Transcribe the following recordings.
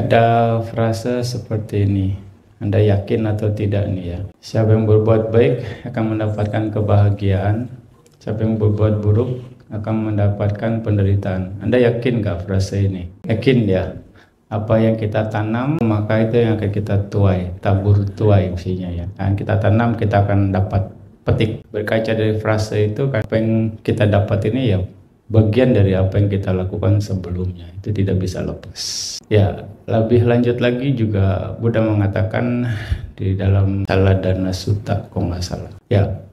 Ada frase seperti ini, Anda yakin atau tidak nih ya? Siapa yang berbuat baik akan mendapatkan kebahagiaan, siapa yang berbuat buruk akan mendapatkan penderitaan. Anda yakin gak frase ini? Yakin ya? Apa yang kita tanam, maka itu yang akan kita tuai, tabur tuai mestinya ya. Yang kita tanam, kita akan dapat petik. Berkaca dari frase itu, apa yang kita dapat ini ya bagian dari apa yang kita lakukan sebelumnya, itu tidak bisa lepas. Ya, lebih lanjut lagi juga Buddha mengatakan di dalam Saladana Sutta, kalau nggak salah. Ya,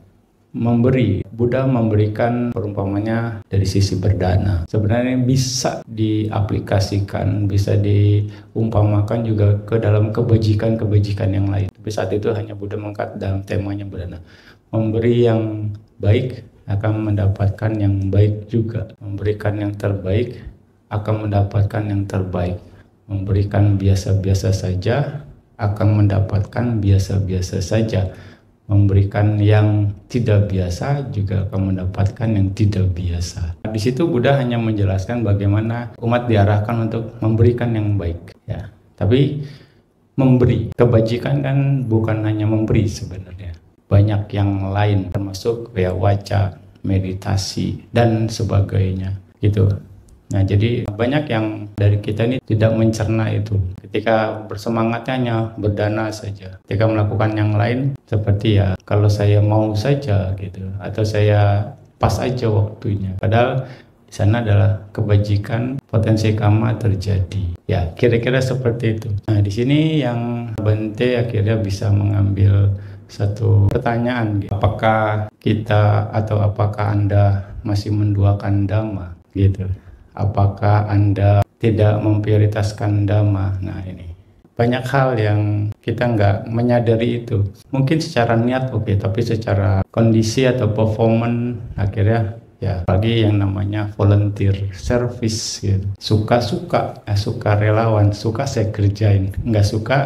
Buddha memberikan perumpamannya dari sisi berdana. Sebenarnya bisa diaplikasikan, bisa diumpamakan juga ke dalam kebajikan-kebajikan yang lain. Tapi saat itu hanya Buddha mengangkat dalam temanya berdana. Memberi yang baik akan mendapatkan yang baik juga. Memberikan yang terbaik akan mendapatkan yang terbaik. Memberikan biasa-biasa saja akan mendapatkan biasa-biasa saja. Memberikan yang tidak biasa juga akan mendapatkan yang tidak biasa. Di situ Buddha hanya menjelaskan bagaimana umat diarahkan untuk memberikan yang baik ya. Tapi memberi kebajikan kan bukan hanya memberi sebenarnya. Banyak yang lain termasuk ya waca, meditasi dan sebagainya gitu. Nah, jadi banyak yang dari kita ini tidak mencerna itu. Ketika bersemangatnya hanya berdana saja. Ketika melakukan yang lain seperti ya kalau saya mau saja gitu, atau saya pas aja waktunya. Padahal di sana adalah kebajikan, potensi karma terjadi. Ya, kira-kira seperti itu. Nah, di sini yang Bante akhirnya bisa mengambil satu pertanyaan gitu. Apakah kita atau apakah Anda masih menduakan Dhamma gitu? Apakah Anda tidak memprioritaskan Dhamma? Nah, ini banyak hal yang kita nggak menyadari itu. Mungkin secara niat oke, tapi secara kondisi atau performance akhirnya ya bagi yang namanya volunteer service gitu. Suka-suka, suka relawan, suka saya kerjain, nggak suka.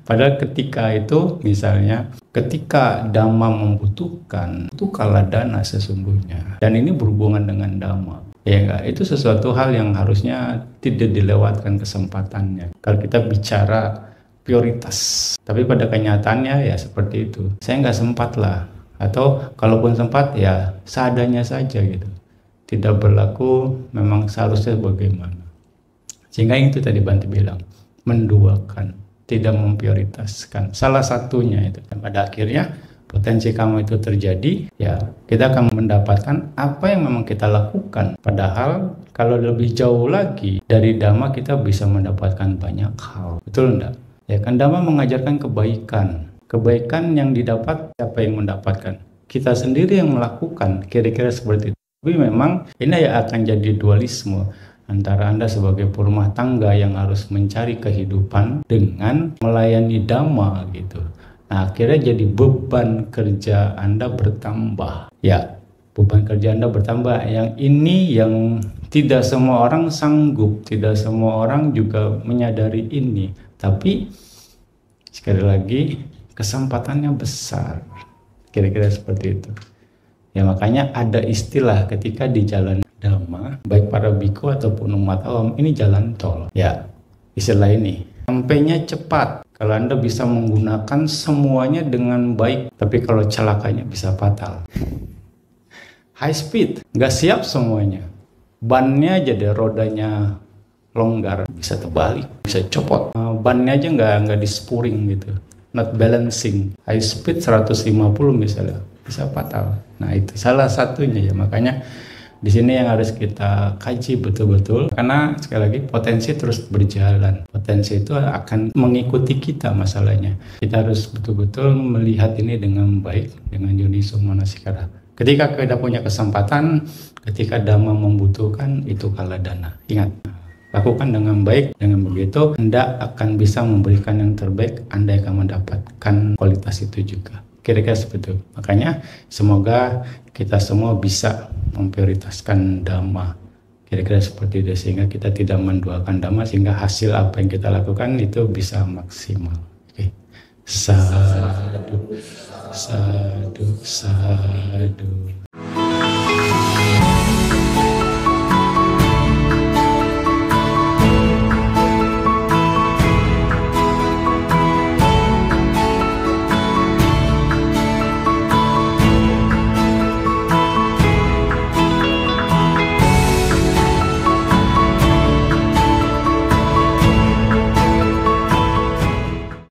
Padahal ketika itu misalnya ketika Dhamma membutuhkan itu kaladana sesungguhnya, dan ini berhubungan dengan Dhamma. Ya enggak, itu sesuatu hal yang harusnya tidak dilewatkan kesempatannya. Kalau kita bicara prioritas, tapi pada kenyataannya ya seperti itu. Saya nggak sempat lah, atau kalaupun sempat ya seadanya saja gitu. Tidak berlaku memang seharusnya bagaimana. Sehingga itu tadi Bante bilang, menduakan, tidak memprioritaskan. Salah satunya itu. Dan pada akhirnya potensi kamu itu terjadi, ya kita akan mendapatkan apa yang memang kita lakukan. Padahal kalau lebih jauh lagi dari Dhamma kita bisa mendapatkan banyak hal. Betul enggak? Ya kan Dhamma mengajarkan kebaikan. Kebaikan yang didapat siapa yang mendapatkan? Kita sendiri yang melakukan. Kira-kira seperti itu. Tapi memang ini ya akan jadi dualisme antara Anda sebagai perumah tangga yang harus mencari kehidupan dengan melayani Dhamma gitu. Nah, akhirnya jadi beban kerja Anda bertambah. Ya, beban kerja Anda bertambah. Yang ini yang tidak semua orang sanggup, tidak semua orang juga menyadari ini. Tapi sekali lagi kesempatannya besar. Kira-kira seperti itu. Ya, makanya ada istilah ketika di jalan Dhamma, baik para biku ataupun umat awam, ini jalan tol. Ya, istilah ini. Sampainya cepat. Kalau Anda bisa menggunakan semuanya dengan baik, tapi kalau celakanya bisa fatal. High speed, nggak siap semuanya. Bannya aja deh, rodanya longgar, bisa terbalik, bisa copot. Bannya aja nggak di spuring gitu, not balancing. High speed 150 misalnya, bisa fatal. Nah itu salah satunya ya, makanya di sini yang harus kita kaji betul-betul, karena sekali lagi potensi terus berjalan. Potensi itu akan mengikuti kita masalahnya. Kita harus betul-betul melihat ini dengan baik, dengan yuniso manasikara. Ketika kita punya kesempatan, ketika Dhamma membutuhkan, itu kaladana. Ingat, lakukan dengan baik. Dengan begitu, Anda akan bisa memberikan yang terbaik, Anda akan mendapatkan kualitas itu juga. Kira-kira seperti itu. Makanya semoga kita semua bisa memprioritaskan Dhamma. Kira-kira seperti itu, sehingga kita tidak menduakan Dhamma, sehingga hasil apa yang kita lakukan itu bisa maksimal. Oke. Sadu, sadu, sadu.